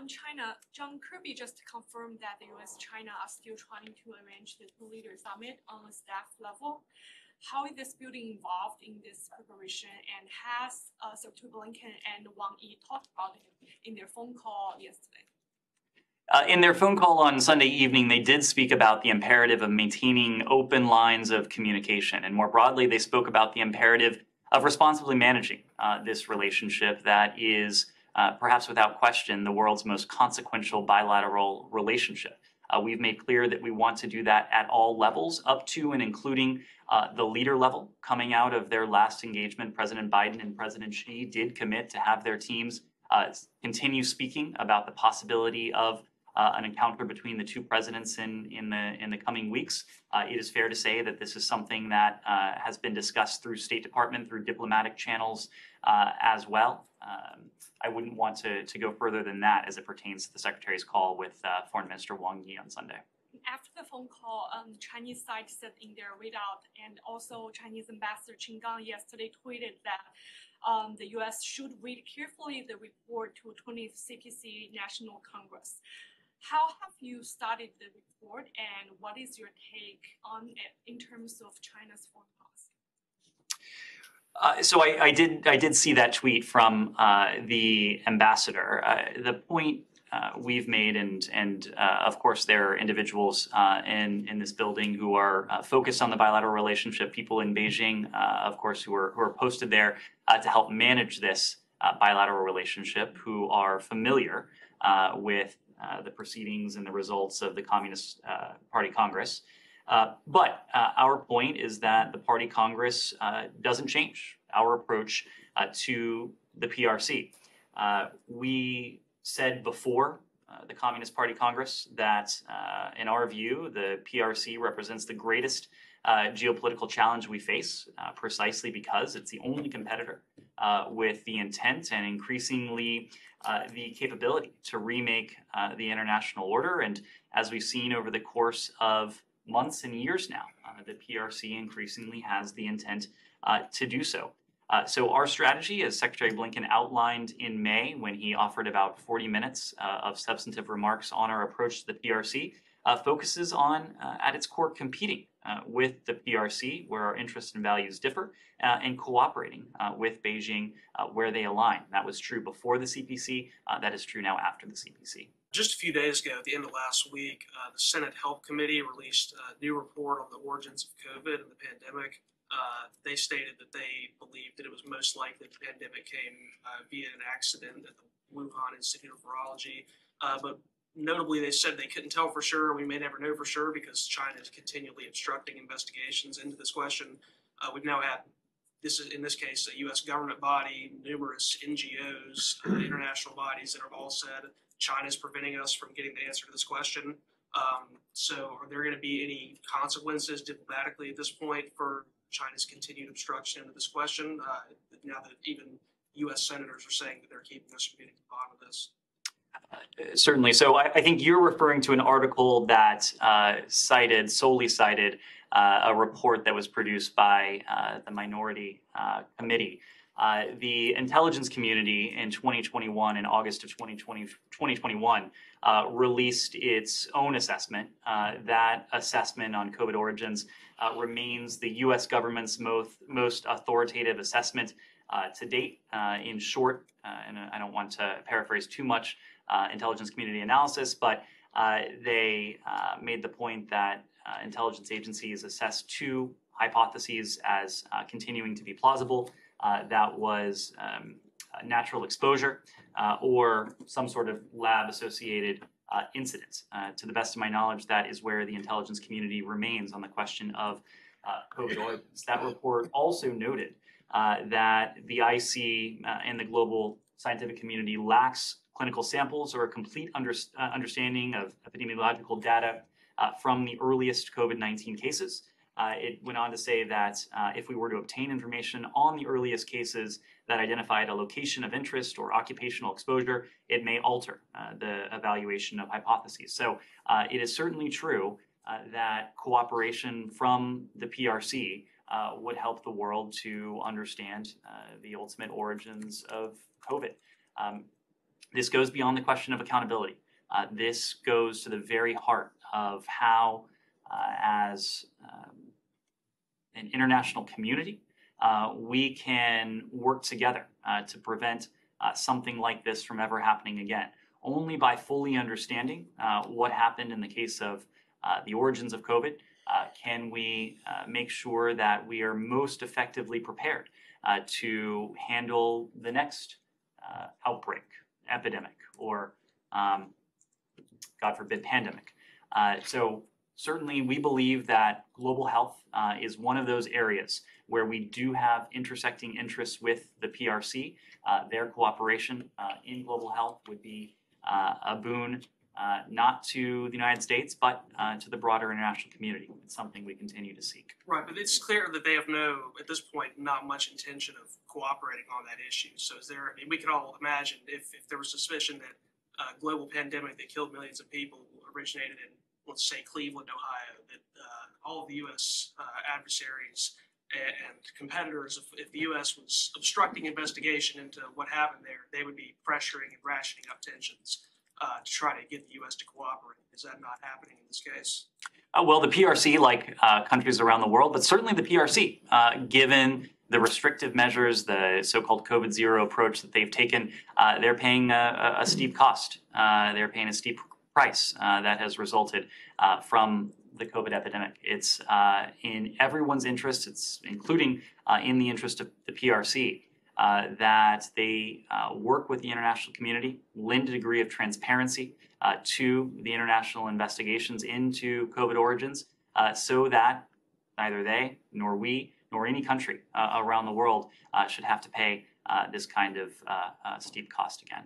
on China, John Kirby just confirmed that the U.S. and China are still trying to arrange the two-leader summit on a staff level. How is this building involved in this preparation, and has Secretary Blinken and Wang Yi talked about it in their phone call yesterday? In their phone call on Sunday evening, they did speak about the imperative of maintaining open lines of communication. And more broadly, they spoke about the imperative of responsibly managing this relationship that is, perhaps without question, the world's most consequential bilateral relationship. We've made clear that we want to do that at all levels, up to and including the leader level. Coming out of their last engagement, President Biden and President Xi did commit to have their teams continue speaking about the possibility of an encounter between the two presidents in the coming weeks. It is fair to say that this is something that has been discussed through State Department, through diplomatic channels as well. I wouldn't want to go further than that as it pertains to the Secretary's call with Foreign Minister Wang Yi on Sunday. After the phone call, the Chinese side said in their readout, and also Chinese Ambassador Qin Gang yesterday tweeted that the U.S. should read carefully the report to 20th CPC National Congress. How have you studied the report, and what is your take on it in terms of China's foreign policy? So I did see that tweet from the ambassador. The point we've made, and of course there are individuals in this building who are focused on the bilateral relationship, people in Beijing, of course, who are posted there to help manage this bilateral relationship, who are familiar with the proceedings and the results of the Communist Party Congress. But our point is that the Party Congress doesn't change our approach to the PRC. We said before the Communist Party Congress that, in our view, the PRC represents the greatest geopolitical challenge we face, precisely because it's the only competitor with the intent and increasingly the capability to remake the international order. And as we've seen over the course of months and years now, the PRC increasingly has the intent to do so. So our strategy, as Secretary Blinken outlined in May when he offered about 40 minutes of substantive remarks on our approach to the PRC, focuses on, at its core, competing with the PRC where our interests and values differ, and cooperating with Beijing where they align. That was true before the CPC. That is true now after the CPC. Just a few days ago, at the end of last week, the Senate Health Committee released a new report on the origins of COVID and the pandemic. They stated that they believed that it was most likely the pandemic came via an accident at the Wuhan Institute of Virology. But notably, they said they couldn't tell for sure. We may never know for sure because China is continually obstructing investigations into this question. We've now had, in this case, a U.S. government body, numerous NGOs, international bodies that have all said China is preventing us from getting the answer to this question. So are there going to be any consequences diplomatically at this point for China's continued obstruction into this question, now that even U.S. senators are saying that they're keeping us from getting to the bottom of this? Certainly. So I think you're referring to an article that solely cited a report that was produced by the Minority Committee. The intelligence community in 2021, in August of 2021, released its own assessment. That assessment on COVID origins remains the U.S. government's most authoritative assessment to date. In short, and I don't want to paraphrase too much intelligence community analysis, but they made the point that intelligence agencies assessed two hypotheses as continuing to be plausible. That was natural exposure or some sort of lab-associated incident. To the best of my knowledge, that is where the intelligence community remains on the question of COVID origins. That report also noted that the IC and the global scientific community lacks clinical samples or a complete understanding of epidemiological data from the earliest COVID-19 cases. It went on to say that if we were to obtain information on the earliest cases that identified a location of interest or occupational exposure, it may alter the evaluation of hypotheses. So it is certainly true that cooperation from the PRC would help the world to understand the ultimate origins of COVID. This goes beyond the question of accountability. This goes to the very heart of how, as an international community, we can work together to prevent something like this from ever happening again. Only by fully understanding what happened in the case of the origins of COVID can we make sure that we are most effectively prepared to handle the next outbreak, epidemic, or God forbid, pandemic. So certainly we believe that global health is one of those areas where we do have intersecting interests with the PRC. Their cooperation in global health would be a boon not to the United States, but to the broader international community. It's something we continue to seek. Right, but it's clear that they have at this point, not much intention of cooperating on that issue. So we could all imagine if there was suspicion that a global pandemic that killed millions of people originated in, let's say, Cleveland, Ohio, that all of the U.S. Adversaries and competitors, if the U.S. was obstructing investigation into what happened there, they would be pressuring and rationing up tensions to try to get the U.S. to cooperate. Is that not happening in this case? Well, the PRC, like countries around the world, but certainly the PRC, given the restrictive measures, the so-called COVID-0 approach that they've taken, they're paying a steep cost. They're paying a steep price that has resulted from the COVID epidemic. It's in everyone's interest, it's including in the interest of the PRC, that they work with the international community, lend a degree of transparency to the international investigations into COVID origins, so that neither they nor we nor any country around the world should have to pay this kind of steep cost again.